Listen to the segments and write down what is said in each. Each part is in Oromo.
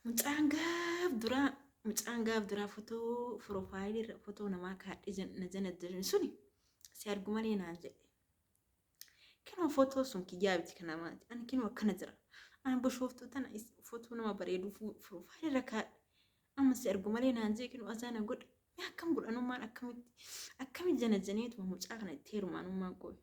mucaan gaaf duraa footoo piroofaayilii irra footoo namaa kaadhee na janajjan suni si argu malee naan jedhe. Kinoo footoo sun kiyyaa biti kana maati? Ani kinoo akkana jira. Ani bushooftuu tana footoo nama bareedu piroofaayilii irra kaadhe. Amma si argu malee naan jedhe kinoo azaana godhe. Mee akkam godhanummaan akkamitti janajjaneetuma mucaa kana itti heerumaanummaan qoye.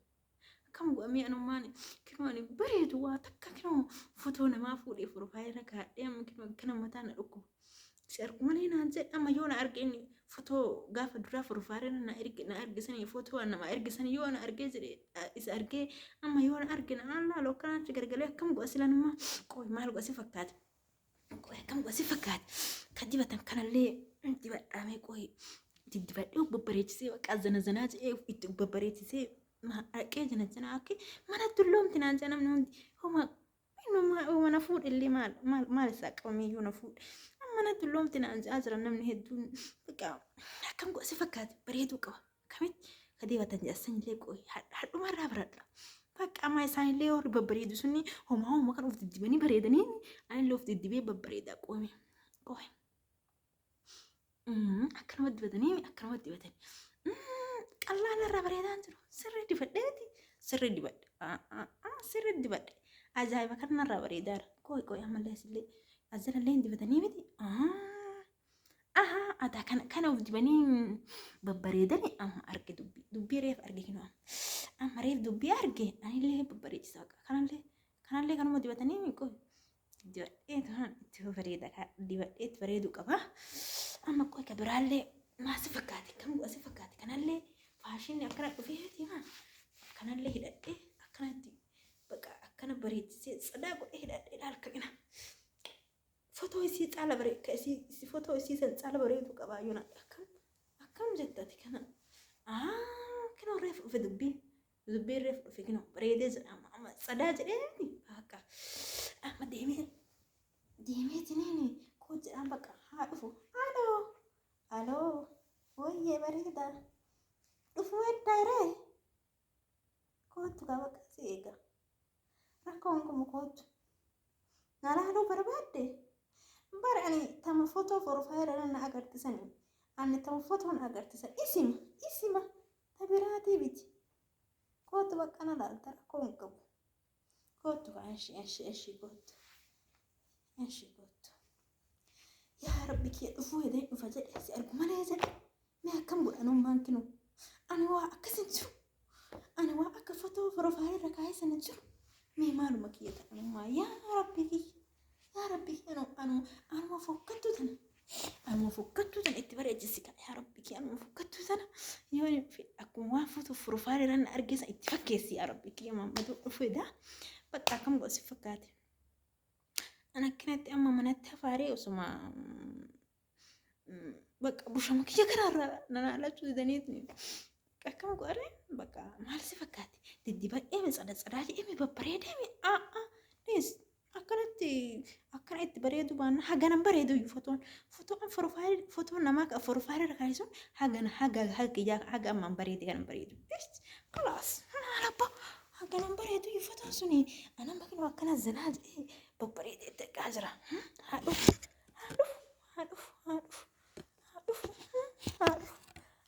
Akkam godhamee anummaan kinoo ani bareedu waa takka kinoo footoo namaa fuudhee piroofaayilii irra kaadhee amma kinoo akkana mataa na dhukkuba. Si argu malee naan jedhe amma yoo na arge inni footoo gaafa duraa piroofaayilii na argisanii footoo nama argisanii yoo na argee jedhe isa argee amma yoo na arge na laaloo kanaan gargalee akkam godha silanummaa qoy maal godha si fakkaate. Qoy akkam godha si fakkaate. Kan dibatan kanallee dibadhaamee qoy dibadhee babbareechisee bakka zanazanaa jedhee itti babbareechisee dhaqee janajjanaa akka mana dulloomti naan jedha namni hundi homaa na fuudhillee maal isaa qabamee yoo na fuudhe. Mana dulloomti naan jedhaa jira namni hedduun bakka akkam godha si fakkaate bareeduu qaba. Kamitti ka dibatan jedhasanillee qoy hadhumarraa baradha. Bakka amma isaanillee warri babbareedu sunni homaa kan of diddibanii bareedanii anillee of diddibee babbareedaa qoome. Qoy akkanumatti dibatanii akkanumatti dibatanii. Qallaan irraa bareedaan jiru sirrii dibadheeti sirrii dibadhe ajaa'iba kanarraa bareedaadha. Qoy ammallee sillee azzalallee dibatanii miti. Adaa kana of dibanii babbareedanii amma arge dubbii reef arge kinoo amma reef dubbii arge anillee babbareechisaa kanallee kanuma dibatanii qoy dibadhee itti bareeda dibadhee itti bareeduu qaba. Amma qoy ka biraallee maa si fakkaate kam godha si fakkaate kanallee faashinni akkana dhufeeti maa kanallee hidhadhee akkanatti bakka akkana bareechisee sadaa godhee hidhadhee dhaalkaqina. Footoo isii caala bareedka isii footoo isii san caala bareedu qabaa yoo nadha akkam jettati kana kinoo reef dhufe dubbiin reef dhufe kinoo bareedee jedha amma sadaa jedheeni akka amma deemeetiniini koo jedhaan bakka haa dhufu aloo wooyyee bareeda dhufu weddaaree kootu gaa bakka si eega rakkoon kuma kootu nalaaluu barbaadde. Bara ani tama footoo piroofaayilii na agarsiisanii ani tama footoo na agarsiisan isima tabiraatii biti kootu bakka na laalta rakkoon qabu kootu anshi kootu yaa rabbi kee dhufuu hedee dhufa jedhe si argu malee jedhe mee akkam godhanummaan kinuu ani waa akkasin jiru ani waa akka footoo piroofaayilii irra kaa'ee sana jiru mee maaluma kiyya ta'anummaa yaa rabbi anuma fokkattuu tana itti bareechisikaa yaa rabbi kee anuma fokkattuu tana yoo akkuma waan footoo piroofaayilii irra na argeessa itti fakkeessi yaa rabbi kee mammaduu dhufeedha bakka akkam godha si fakkaate. Ana akkanatti amma manatti hafaaree osuma bakka bushama kiyya karaarraa nanaalachuu didaniitu akkam godhare bakka maal si fakkaate diddibadhee sadaa jedhee babbareedee akkana itti bareedu baanna haganan bareedu fotoon piroofaayilii fotoon namaa ka piroofaayilii irra kaa'isuun haga ammaan bareede kanan bareedu kalaas maalabba haganan bareedu fotoon suni anan bakka akkana zanaa jedhee babbareedee deeqaa jira haadhuuf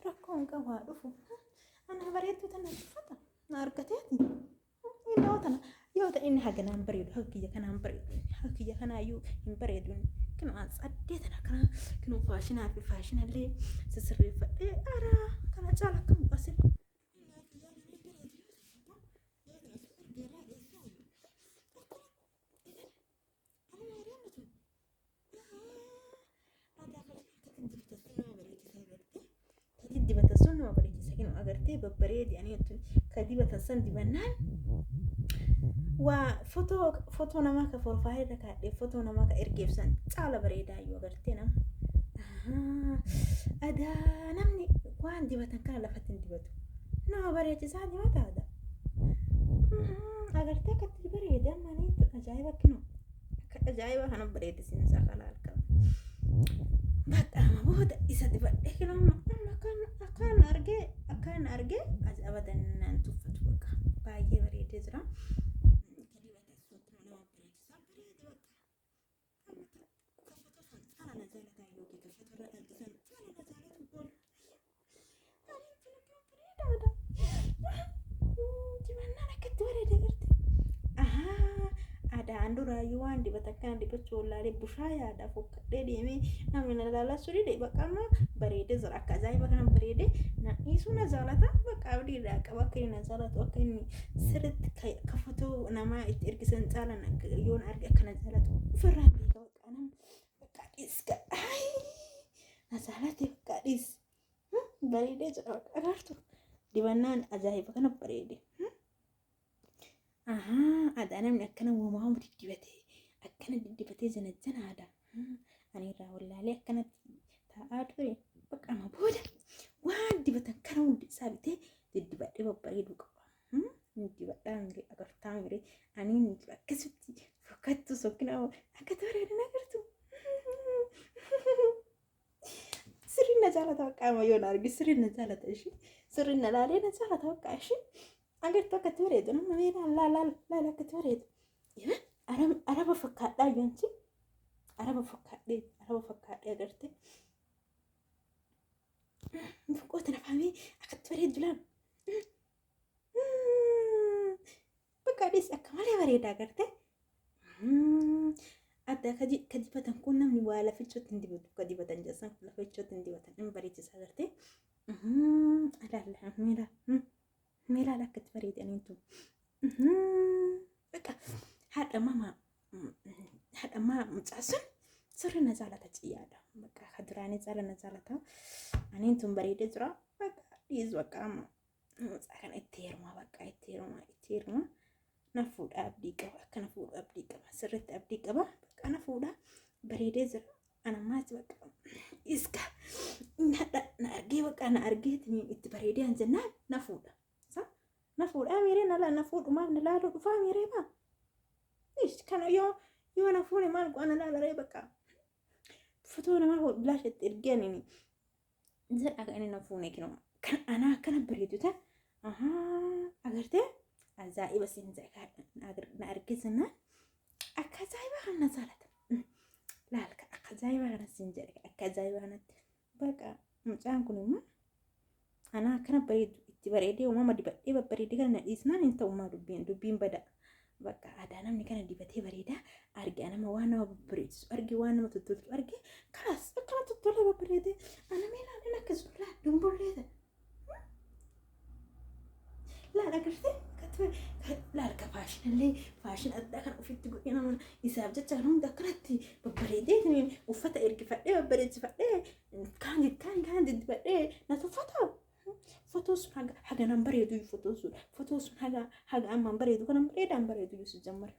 rakkoon qabu haadhuuf ana bareedduu tana uffata na argateeti innoo tana yoo ta'e inni haganaan bareedu hakkiyya kanaan bareedu hakkiyya kanaayyuu hin bareedun kinu as addee tana kana kinu faashinaa fi faashinallee sisirreeffadhee kana caala akkam bu'asin dibata sun nama bareechisa kinu agartee babbareedi ani ka dibata san dibannaan waa footoo namaa ka piroofaayilii irra kaa'ee footoo namaa ka ergeefsan caala bareedaa yoo agartee nama adaa namni waan dibatan kana lafatti hin dibatu nama bareechisaa dibata adaa agartee akkatti bareede amma ni ajaa'iba kinu akka ajaa'iba kana bareedisiinsaa kana halkan badhaama booda isa dibadhee kinu akkaan argee abadan naan tuffatu bakka baay'ee bareedee jira. adaan duraayyuu waan dibata kana dibachuu wallaalee bushaa yaada fokkadhee deemee namni na ilaalaa suri dee bakka amma bareedee jira akka ajaa'iba kana bareedee na'iisuu na jaalata bakka abdiidhaa qaba akka inni na jaalatu akka inni sirriitti ka fotoo namaa itti ergisan caalan yoon arge akka na jaalatu ofirraa beeka bakka nama bakka dhiiska na jaalate bakka dhiis bareedee jira bakka agartu dibannaan ajaa'iba kana bareedee. Ada namni akkana uumamaa diddibatee akkana diddibatee janajjanaadha. Ani irraa wallaalee akkanatti taa'aa ture bakka ama booda waan dibatan kana hundi isaa bitee diddibadhee babbareeduu qaba. Diddibadhaa miree agartaa miree ani akkasitti fokkattu sokkina akka bareedan agartu. Sirriin na jaalata bakka ama yoo na argi sirriin na jaalata ishee sirriin na laalee na jaalata bakka ishee. Agar tu kat beredu, nama mera la kat beredu. Ya, Arab fakkat dah janji. Arab fakkat agar tu. Fakkat tu nak fahami, kat beredu lah. Fakkat dis akamale beredu agar tu. Ada kaji patang kunam ni wala fichot hindi betul kaji patang jasa la fichot hindi betul ni beredu agar tu. Ada mera. ميلا لك تفريد يعني انتو بقى هذا ما متعسن سر نزالة تجيادة بقى خدراني زالة نزالة يعني انتم بريد زرا بقى ديز بقى ما سأكن اتير ما نفود أبديك بقى نفود أبديك بقى سرت أبديك بقى نفودا بريد زرا أنا ما بقى إسكا نأرجي بقى نأرجيتني اتبريدي أنزلنا نفودا نفود أميرنا لا نفود وما لا لا فاميري ما إيش كان يو نفود ما أنا لا ريبك فتونا ما هو بلاش ترجعني زين أنا نفوني كنا أنا كان بريدو تا أقدر أزاي بس إنزاي نأركزنا أكزاي بقى نزالت لا لك أكزاي بقى نسنجرك أكزاي بقى بقى مجان كلهم أنا كان بريدو بريدي وما دبتي بريدي كان إسنان أنت وما دبين بدأ بقى هذا أنا مني كان دبتي بريدة أرجع أنا ما وانا بريدس أرجع وانا ما تطلع أرجع خلاص أكلت تطلع بريدة أنا ميلا أنا كزول لا دم بريدة لا أنا كرت لا الكفاشن اللي فاشن أتذكر وفي تقول أنا من يساب جت شغلهم ذكرتي ببريدة من وفتى إرجع فتى بريد فتى كان دبتي نتفتى فوتوس حاجة نمبر يدو فوتوس حاجة أما نمبر يدو كان نمبر يدو يسجمر